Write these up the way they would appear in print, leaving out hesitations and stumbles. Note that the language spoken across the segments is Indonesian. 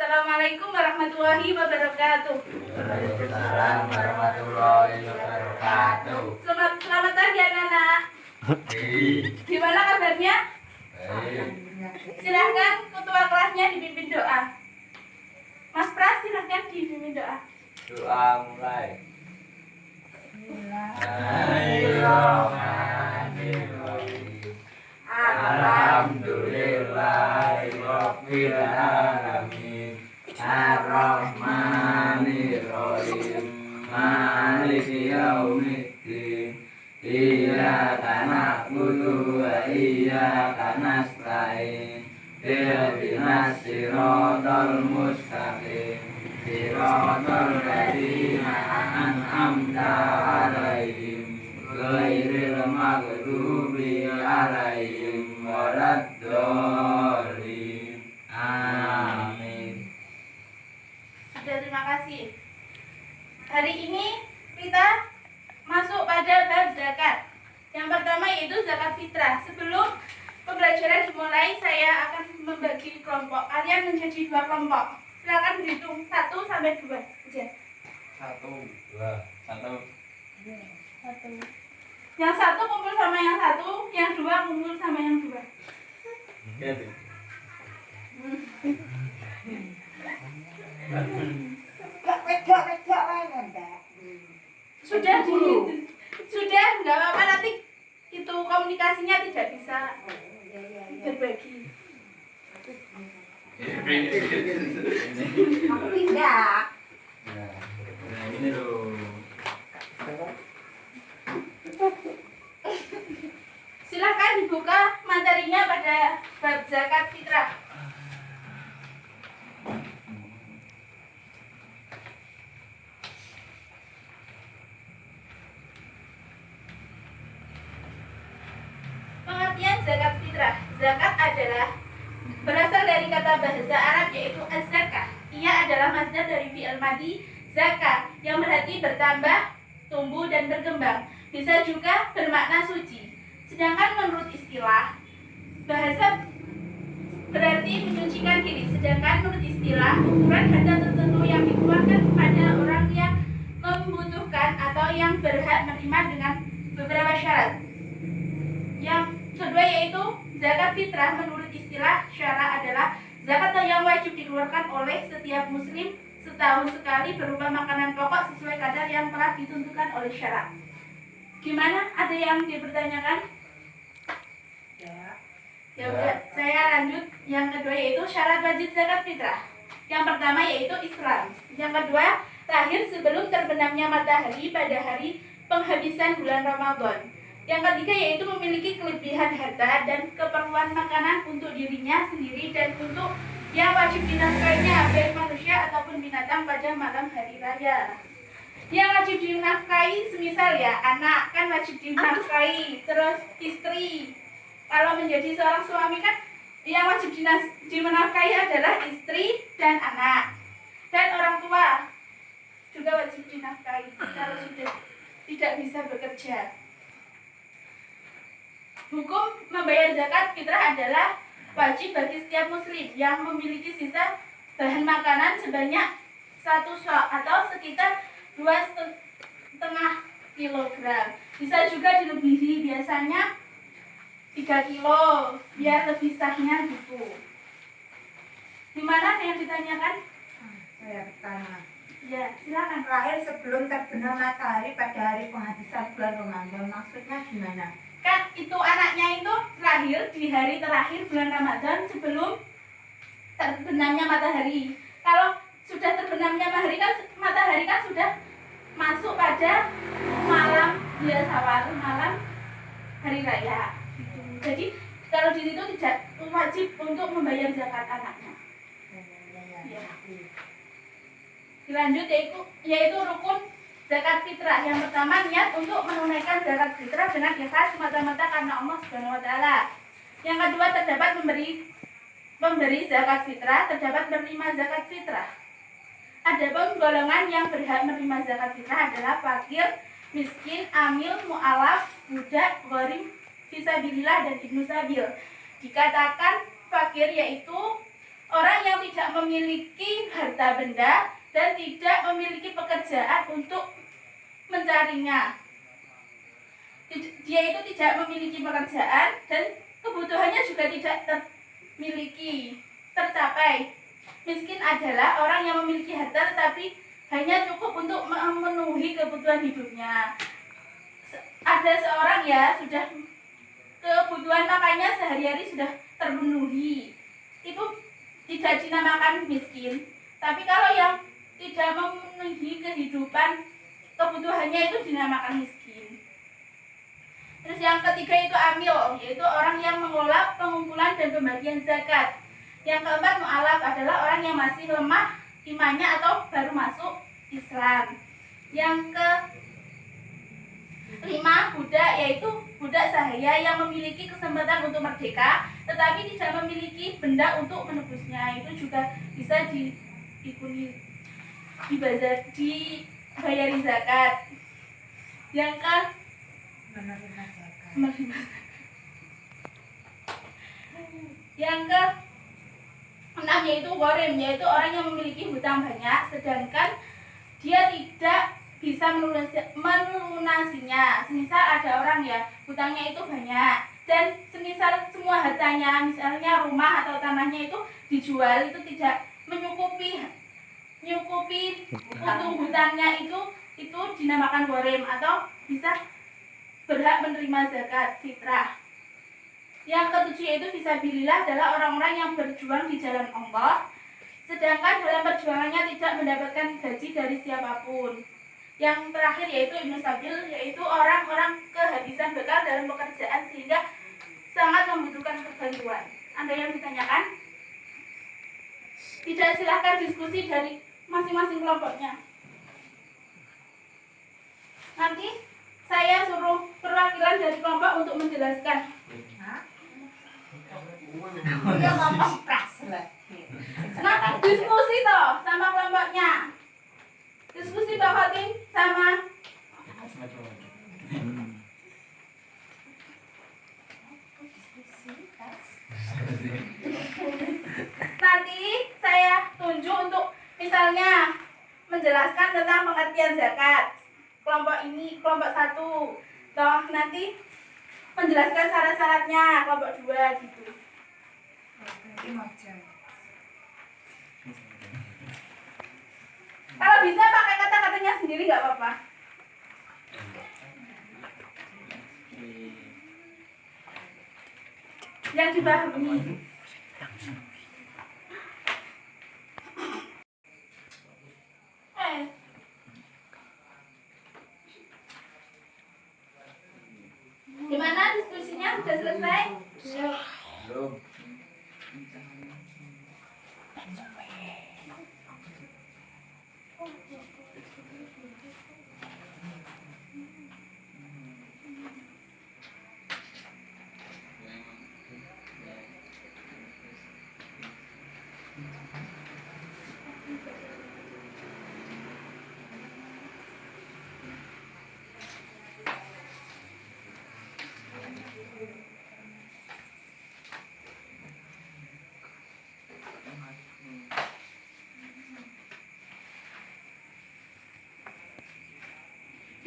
Assalamualaikum warahmatullahi wabarakatuh. Waalaikumsalam warahmatullahi wabarakatuh. Selamat pagi anak-anak. Gimana kabarnya? Baik. Silahkan ketua kelasnya dipimpin doa. Mas Pras, silahkan dipimpin doa. Doa mulai. Bismillahirrahmanirrahim. Alhamdulillahirabbil alamin. Ar-Rahmanir-Rahim. Maliki yaumiddin. Iyyaka na'budu wa iyyaka nasta'in. Ihdinas siratal mustaqim. Siratal ladzina an'amta 'alaihim ghairil maghdubi 'alaihim waladdallin. Amin. Sudah, terima kasih. Hari ini kita masuk pada bab zakat. Yang pertama yaitu zakat fitrah. Sebelum pembelajaran dimulai, saya akan membagi kelompok. Kalian menjadi dua kelompok. Silakan berhitung 1 sampai 2 saja. 1 2 1. Yang satu kumpul sama yang satu, yang dua kumpul sama yang dua. Sudah nggak apa-apa, nanti itu komunikasinya tidak bisa berbagi. Aku pindah. Nah, ini loh. Silakan dibuka materinya pada bab zakat fitrah. Pengertian zakat fitrah. Zakat adalah berasal dari kata bahasa Arab yaitu az-zakah. Ia adalah masdar dari fi'il madhi zakah yang berarti bertambah, tumbuh dan berkembang. Bisa juga bermakna suci. Sedangkan menurut istilah bahasa berarti menyucikan diri. Sedangkan menurut istilah ukuran harta tertentu yang dikeluarkan kepada orang yang membutuhkan atau yang berhak menerima dengan beberapa syarat. Yang kedua yaitu zakat fitrah. Menurut istilah syara adalah zakat yang wajib dikeluarkan oleh setiap muslim setahun sekali berupa makanan pokok sesuai kadar yang telah ditentukan oleh syara. Gimana? Ada yang dipertanyakan? Ya udah, saya lanjut. Yang kedua yaitu syarat wajib zakat fitrah. Yang pertama yaitu Islam. Yang kedua, lahir sebelum terbenamnya matahari pada hari penghabisan bulan Ramadan. Yang ketiga yaitu memiliki kelebihan harta dan keperluan makanan untuk dirinya sendiri dan untuk yang wajib dinafkainya baik manusia ataupun binatang pada malam hari raya. Yang wajib dinafkahi semisal ya anak kan wajib dinafkahi, terus istri. Kalau menjadi seorang suami kan yang wajib dinafkahi adalah istri dan anak. Dan orang tua juga wajib dinafkahi kalau sudah tidak bisa bekerja. Hukum membayar zakat fitrah adalah wajib bagi setiap muslim yang memiliki sisa bahan makanan sebanyak 1 sa' atau sekitar 2,5 kilogram. Bisa juga dilebihi, biasanya 3 kilo, biar lebih sahnya gitu. Gimana yang ditanyakan? Saya bertanya. Ya, silakan. Lahir sebelum terbenam matahari pada hari penghabisan bulan Ramadan. Maksudnya gimana? Kan itu anaknya itu lahir di hari terakhir bulan Ramadan sebelum terbenamnya matahari. Kalau sudah terbenamnya matahari kan sudah masuk pada malam Syawal, malam hari raya. Jadi kalau di situ tidak wajib untuk membayar zakat anaknya. Ya. Dilanjut yaitu rukun zakat fitrah. Yang pertama, niat untuk menunaikan zakat fitrah dengan ikhlas semata-mata karena Allah Subhanahu wa taala. Yang kedua, terdapat memberi zakat fitrah, terdapat menerima zakat fitrah. Adapun golongan yang berhak menerima zakat fitrah adalah fakir, miskin, amil, mu'alaf, budak, gharim, fisabilillah dan ibnu sabil. Dikatakan fakir yaitu orang yang tidak memiliki harta benda dan tidak memiliki pekerjaan untuk mencarinya. Dia itu tidak memiliki pekerjaan dan kebutuhannya juga tidak tercapai. Miskin adalah orang yang memiliki harta tetapi hanya cukup untuk memenuhi kebutuhan hidupnya. Ada seorang ya sudah kebutuhan makannya sehari-hari sudah terpenuhi, itu tidak dinamakan miskin. Tapi kalau yang tidak memenuhi kehidupan kebutuhannya itu dinamakan miskin. Terus yang ketiga itu amil, yaitu orang yang mengelola pengumpulan dan pembagian zakat. Yang keempat mu'alaf adalah orang yang masih lemah imannya atau baru masuk Islam. Yang kelima budak, yaitu budak sahaya yang memiliki kesempatan untuk merdeka tetapi tidak memiliki benda untuk menebusnya. Itu juga bisa dibayari zakat. Yang Menerima zakat. Yang keenam yaitu gharim, yaitu orang yang memiliki hutang banyak sedangkan dia tidak bisa melunasinya. Semisal ada orang ya hutangnya itu banyak dan semisal semua hartanya, misalnya rumah atau tanahnya itu dijual, itu tidak menyukupi untuk hutangnya, itu dinamakan gharim atau bisa berhak menerima zakat fitrah. Yang ketujuh yaitu fisabilillah adalah orang-orang yang berjuang di jalan Allah sedangkan dalam perjuangannya tidak mendapatkan gaji dari siapapun. Yang terakhir yaitu ibnu sabil, yaitu orang-orang kehabisan bekal dalam pekerjaan sehingga sangat membutuhkan bantuan. Ada yang ditanyakan? Tidak, silahkan diskusi dari masing-masing kelompoknya. Nanti saya suruh perwakilan dari kelompok untuk menjelaskan. Dia ngomong pras lagi. Nah, diskusi toh sama kelompoknya. Diskusi Pak Fatim sama nanti saya tunjuk untuk misalnya menjelaskan tentang pengertian zakat. Kelompok ini, kelompok 1 toh nanti menjelaskan syarat-syaratnya, kelompok 2 gitu. Kalau bisa pakai kata-katanya sendiri nggak apa-apa. Yang dipahami. Gimana diskusinya? Sudah selesai? Belum.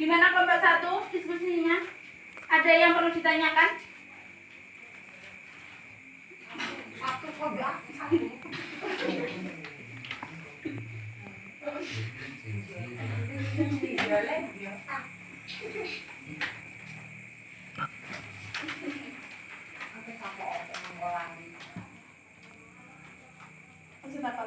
Gimana kelompok 1 diskusinya? Ada yang perlu ditanyakan? Aku kok satu. Maksud apa?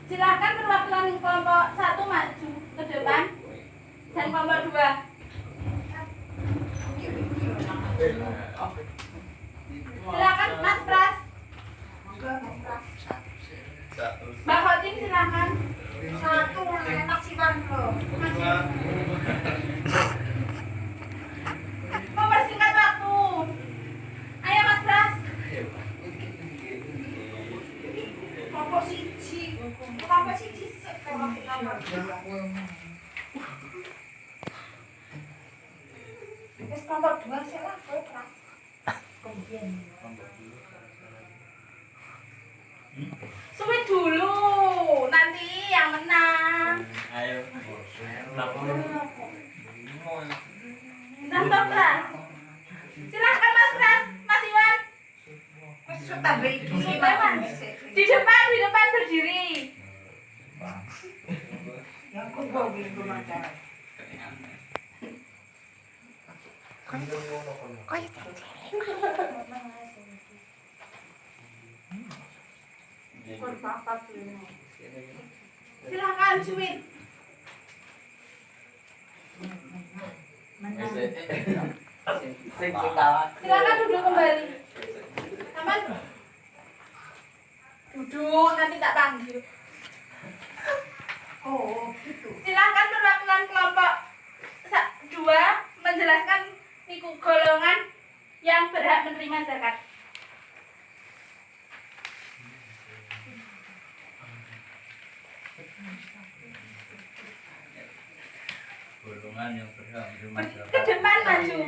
Silakan perwakilan kelompok 1 maju ke depan dan kelompok 2. Silakan Mas Pras. Mbak Khotim silakan. Satu masih bandel. siji sik kalau nomor 2. Wis nomor 2 sik lah kowe Pras. Kemudian. Suwi dulu, nanti yang menang. Ayo. Nonton Pras. Silahkan Mas Pras, Mas Iwan. Wis tambah iki Di depan berdiri. Ya aku kok wis macam. Silahkan Suwin. Silakan duduk kembali. Aman. Duduk, nanti tak panggil. Oh, gitu. Silakan perwakilan kelompok 2 menjelaskan niku golongan yang berhak menerima zakat. Golongan yang berhak menerima zakat. Ke depan maju.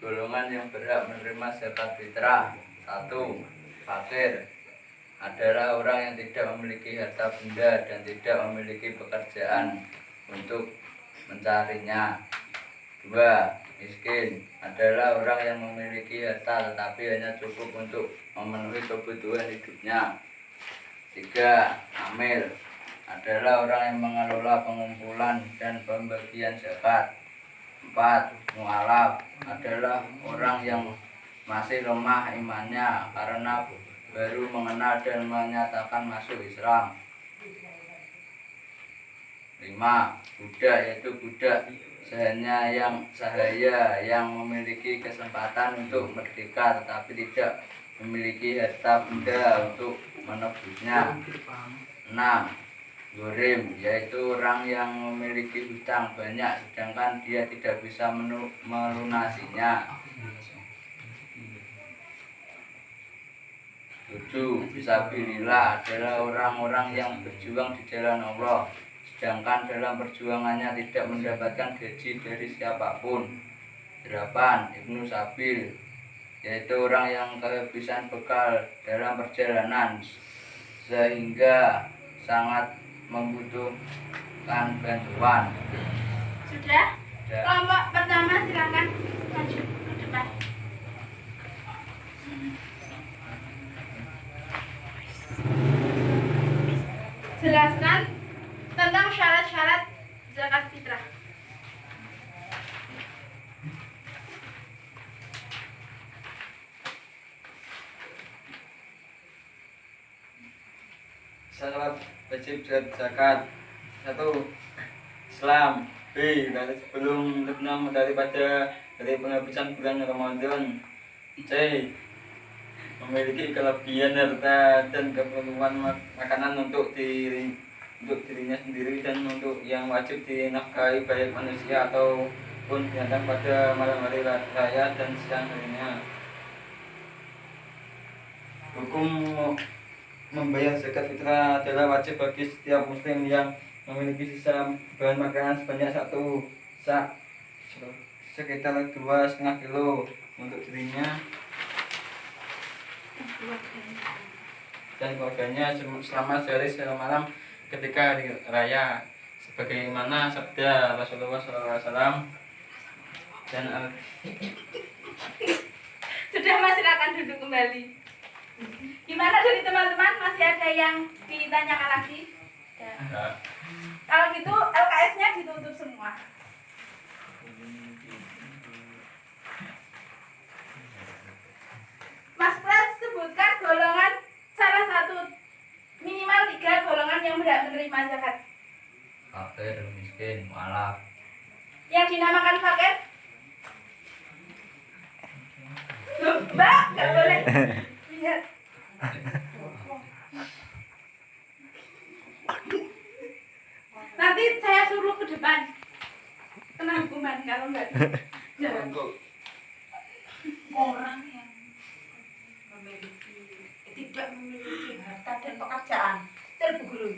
Golongan yang berhak menerima zakat fitrah. 1. Fakir adalah orang yang tidak memiliki harta benda dan tidak memiliki pekerjaan untuk mencarinya. 2. Miskin adalah orang yang memiliki harta tetapi hanya cukup untuk memenuhi kebutuhan hidupnya. 3. Amil adalah orang yang mengelola pengumpulan dan pembagian zakat. 4. Mu'alaf adalah orang yang masih lemah imannya karena baru mengenal dan menyatakan masuk Islam. 5. Budak yaitu budak sahaya yang memiliki kesempatan untuk merdeka tetapi tidak memiliki harta benda untuk menebusnya. 6. Gorim yaitu orang yang memiliki hutang banyak sedangkan dia tidak bisa melunasinya. 7. Fisabilillah adalah orang-orang yang berjuang di jalan Allah sedangkan dalam perjuangannya tidak mendapatkan gaji dari siapapun. 8. Ibnu Sabil yaitu orang yang kehabisan bekal dalam perjalanan sehingga sangat membutuhkan bantuan. Sudah? Kelompok pertama silakan maju ke depan. Jelaskan tentang syarat-syarat zakat fitrah. Syarat wajib zakat. 1. Islam. B. Dari sebelum daripada dari penghabisan bulan Ramadan. C. Memiliki kelebihan harta dan keperluan makanan untuk dirinya sendiri dan untuk yang wajib dinafkahi baik manusia ataupun binatang pada malam hari raya dan siang harinya. Hukum membayar zakat fitrah adalah wajib bagi setiap muslim yang memiliki sisa bahan makanan sebanyak 1 sak sekitar 2,5 kilo untuk dirinya dan keluarganya selama sehari semalam ketika hari raya sebagaimana sabda Rasulullah SAW dan Sudah Mas, silakan duduk kembali. Gimana dari teman-teman? Masih ada yang ditanyakan lagi? Ya. Kalau gitu LKS-nya ditutup semua. Mas Pras, sebutkan golongan salah satu minimal 3 golongan yang berhak menerima zakat. Fakir, miskin, mu'alaf. Yang dinamakan fakir? Loh, Mbak, nggak boleh. Lihat. Nanti saya suruh ke depan. Kena hukuman kalau nggak jawab. orang yang tidak memiliki harta dan pekerjaan. Betul, Bu Guru?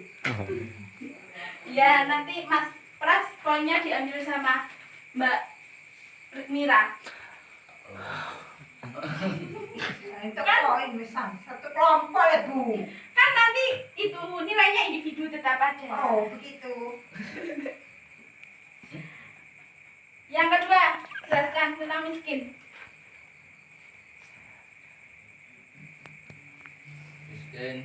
Ya, nanti Mas Pras poinnya diambil sama Mbak Mira. Nah, itu poin misal satu kelompok ya, Bu. Kan nanti itu nilainya individu tetap ada. Oh, begitu. Yang kedua, jelaskan tentang miskin. Miskin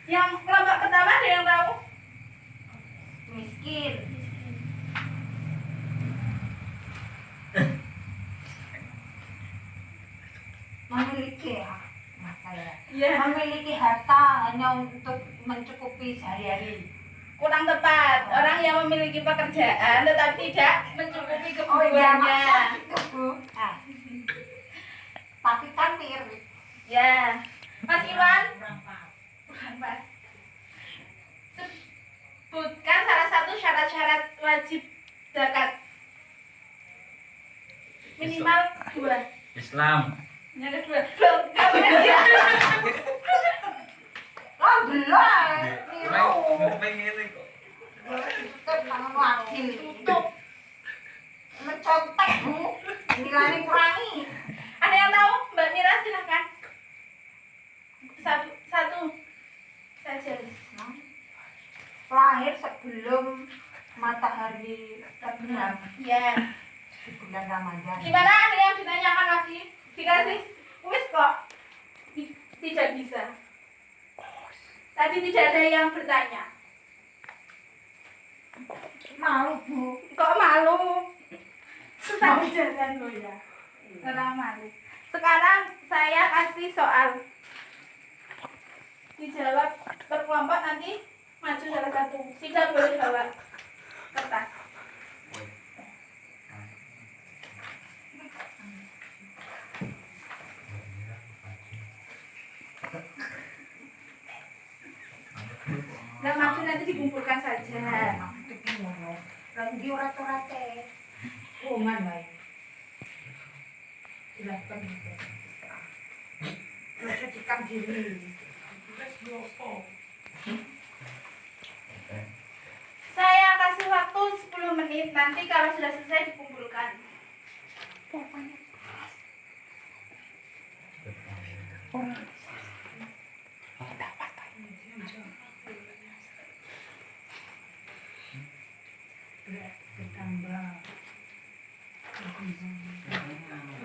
Yang kelompok pertama ada yang tahu? Miskin. Memiliki ya, Iya. memiliki harta hanya untuk mencukupi sehari-hari. Kurang tepat. Orang yang memiliki pekerjaan tetapi tidak mencukupi Oh iya, kebutuhannya. maksudnya itu, Bu. Ah. Tapi kan mirip. Ya. Mas Iwan, bukan Mas. Sebutkan salah satu syarat-syarat wajib zakat. Minimal 2. Islam. Yang kedua, loh, kamu ya. Oh, belum. Niru. Pengen kok. Tutup tangan wakil. Tutup. Mencontek, Bu. Nilainya kurangi. Ada yang tahu? Mbak Mira silahkan. Satu saja. Lahir sebelum matahari terbenam Ya. di bulan Ramadan. Gimana? Ada yang ditanyakan lagi? Dikasih wis kok. Tidak bisa. Tadi tidak ada yang bertanya. Malu, Bu. Kok malu? Susah jalan lo ya. Orang malu. Sekarang saya kasih soal. Dijawab per kelompok, nanti maju salah satu. Tidak boleh bawa kertas. Nah, maju nanti dikumpulkan saja. Lagi urat-urate. Ungan wae. Jelaskan. Mensucikan diri. Saya kasih waktu 10 menit. Nanti kalau sudah selesai dikumpulkan. Bertambah.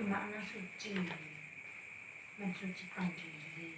Makna suci. Mensucikan diri.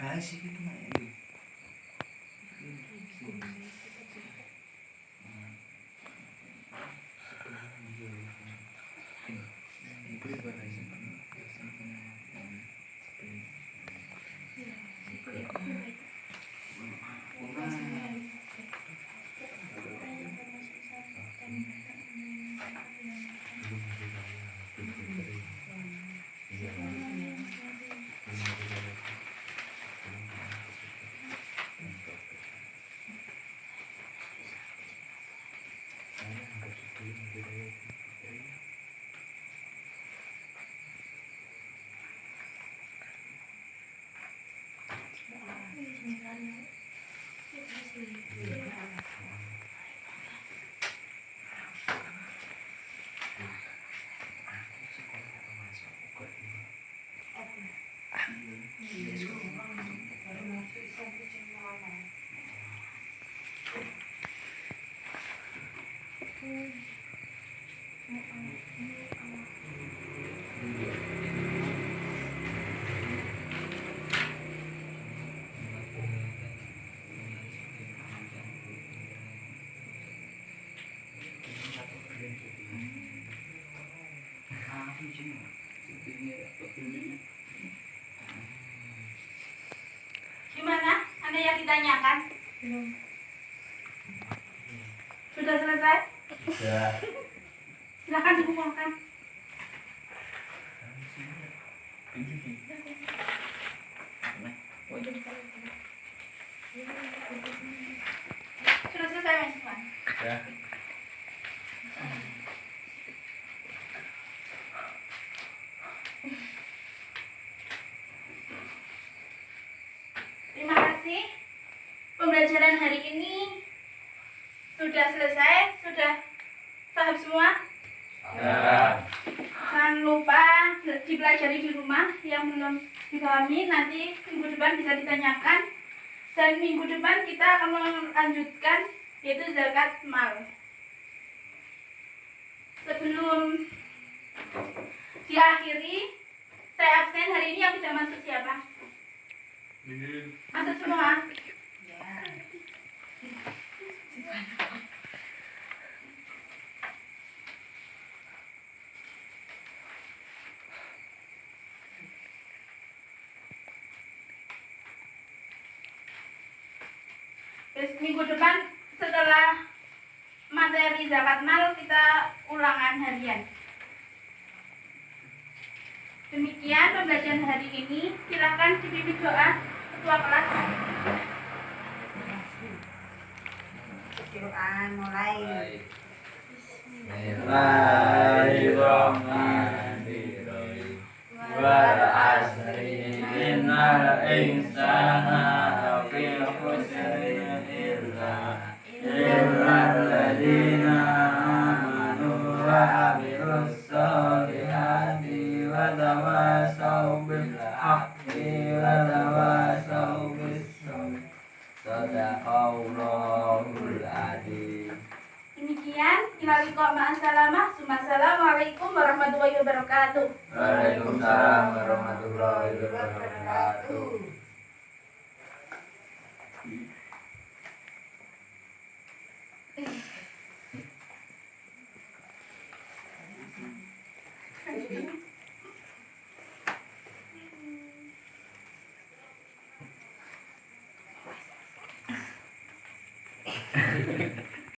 Asik itu mah itu. ditanyakan? Sudah selesai? Sudah. Silakan dikumpulkan. Sudah selesai, Mas Iwan? Ya. Terima kasih. Pembelajaran hari ini sudah selesai, sudah paham semua? Ya. Jangan lupa dipelajari di rumah. Yang belum dipahami nanti minggu depan bisa ditanyakan. Dan minggu depan kita akan melanjutkan yaitu zakat mal. Sebelum diakhiri, saya absen hari ini yang tidak masuk siapa? Masuk semua. Terus minggu depan setelah materi zakat mal kita ulangan harian. Demikian pembelajaran hari ini. Silakan dipimpin doa ketua kelas. Quran mulai. Bismillahirrahmanirrahim. Wal asri innal insana lafi khusrin illa alladziina aamanu wa 'amilus sholihati wa tawassaw bil haqqi wa tawassaw bis sabr. Shadaqallahul adzim. Demikian, Assalamualaikum warahmatullahi wabarakatuh. Waalaikumsalam warahmatullahi wabarakatuh.